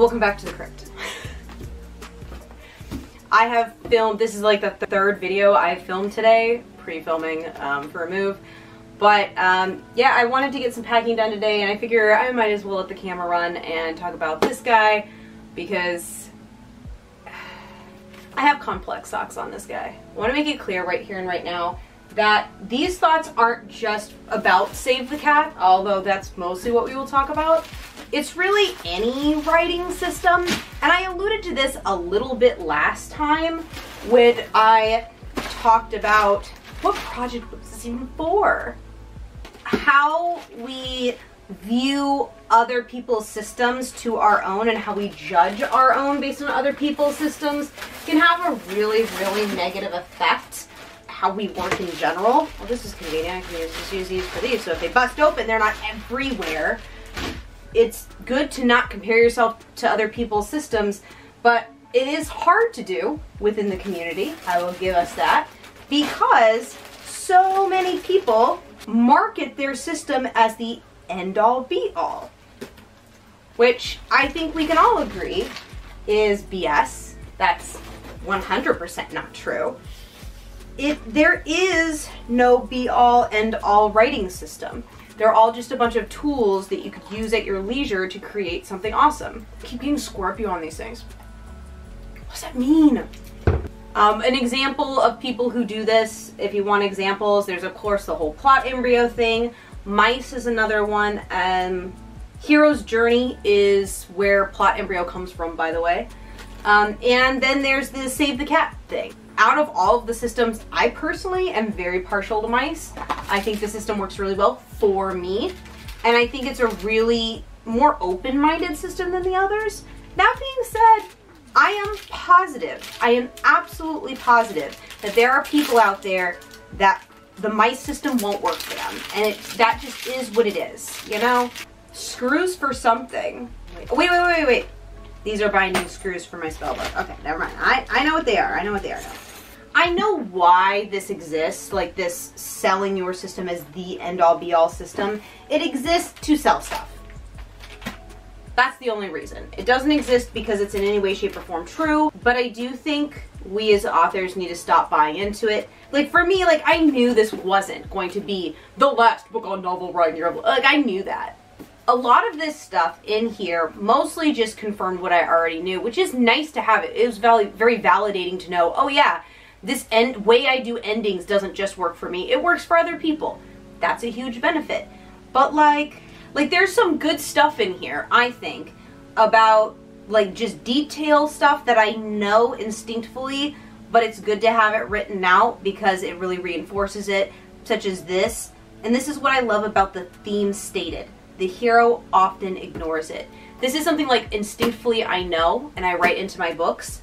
Welcome back to the crypt. I have filmed, this is like the third video I filmed today, pre-filming for a move. But yeah, I wanted to get some packing done today, and I figure I might as well let the camera run and talk about this guy because I have complex thoughts on this guy. I want to make it clear right here and right now that these thoughts aren't just about Save the Cat, although that's mostly what we will talk about. It's really any writing system, and I alluded to this a little bit last time when I talked about what project was this even for? How we view other people's systems to our own and how we judge our own based on other people's systems can have a really, really negative effect how we work in general. Well, this is convenient. I can just use these for these. So if they bust open, they're not everywhere. It's good to not compare yourself to other people's systems, but it is hard to do within the community. I will give us that because so many people market their system as the end-all be-all, which I think we can all agree is BS. That's 100% not true. There is no be-all, end-all writing system. They're all just a bunch of tools that you could use at your leisure to create something awesome. I keep getting Scorpio on these things. What does that mean? An example of people who do this, if you want examples, there's of course the whole plot embryo thing. Mice is another one. Hero's Journey is where plot embryo comes from, by the way. And then there's the Save the Cat thing. Out of all of the systems, I personally am very partial to mice. I think the system works really well for me. And I think it's a really more open-minded system than the others. That being said, I am positive, I am absolutely positive that there are people out there that the mice system won't work for them. And that just is what it is, you know? Screws for something. Wait. These are binding screws for my spellbook. Okay, never mind. I know what they are. I know what they are now. I know why this exists, like this selling your system as the end-all be-all system. It exists to sell stuff. That's the only reason. It doesn't exist because it's in any way, shape, or form true, but I do think we as authors need to stop buying into it. Like for me, like I knew this wasn't going to be the last book on novel writing. Like I knew that. A lot of this stuff in here mostly just confirmed what I already knew, which is nice to have it. It was very validating to know, oh yeah, this way I do endings doesn't just work for me, it works for other people. That's a huge benefit. But like there's some good stuff in here, I think, about like just detail stuff that I know instinctively, but it's good to have it written out because it really reinforces it, such as this. And this is what I love about the theme stated. The hero often ignores it. This is something like instinctively I know and I write into my books,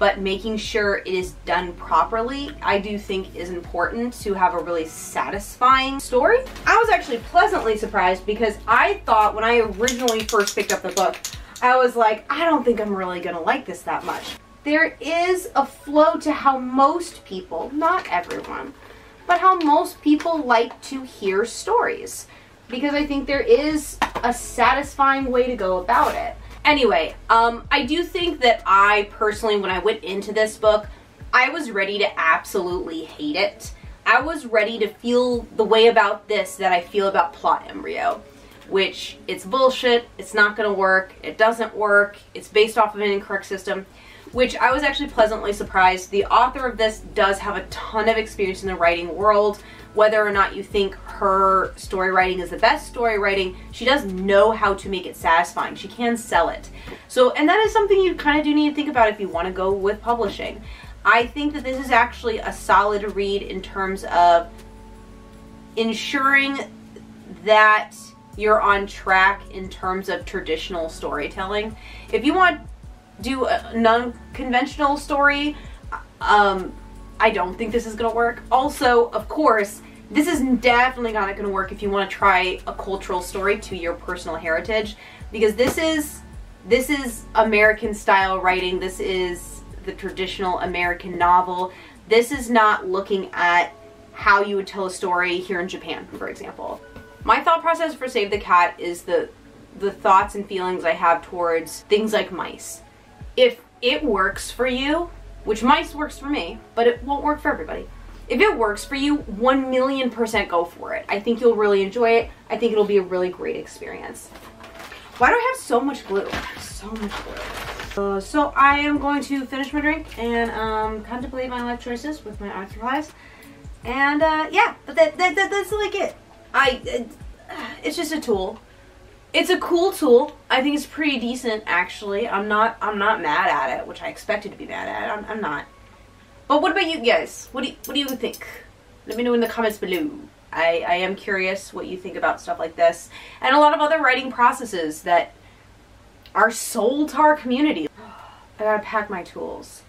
but making sure it is done properly, I do think is important to have a really satisfying story. I was actually pleasantly surprised because I thought when I originally first picked up the book, I was like, I don't think I'm really gonna like this that much. There is a flow to how most people, not everyone, but how most people like to hear stories. Because I think there is a satisfying way to go about it. Anyway, I do think that I personally, when I went into this book, I was ready to absolutely hate it. I was ready to feel the way about this that I feel about plot embryo, which it's bullshit, it's not gonna work, it doesn't work, it's based off of an incorrect system, which I was actually pleasantly surprised. The author of this does have a ton of experience in the writing world. Whether or not you think her story writing is the best story writing, she does know how to make it satisfying. She can sell it. So, and that is something you kind of do need to think about if you want to go with publishing. I think that this is actually a solid read in terms of ensuring that you're on track in terms of traditional storytelling. If you want to do a non-conventional story, I don't think this is going to work. Also, of course, this is definitely not going to work if you want to try a cultural story to your personal heritage, because this is American style writing. This is the traditional American novel. This is not looking at how you would tell a story here in Japan, for example. My thought process for Save the Cat is the the thoughts and feelings I have towards things like mice. If it works for you, which mice works for me, but it won't work for everybody. If it works for you, 1,000,000% go for it. I think you'll really enjoy it. I think it'll be a really great experience. Why do I have so much glue? So much glue. So I am going to finish my drink and contemplate my life choices with my art supplies. And yeah, but that's like it. It's just a tool. It's a cool tool. I think it's pretty decent, actually. I'm not mad at it, which I expected to be mad at. I'm not. But what about you guys? What do you think? Let me know in the comments below. I am curious what you think about stuff like this and a lot of other writing processes that are sold to our community. I gotta pack my tools.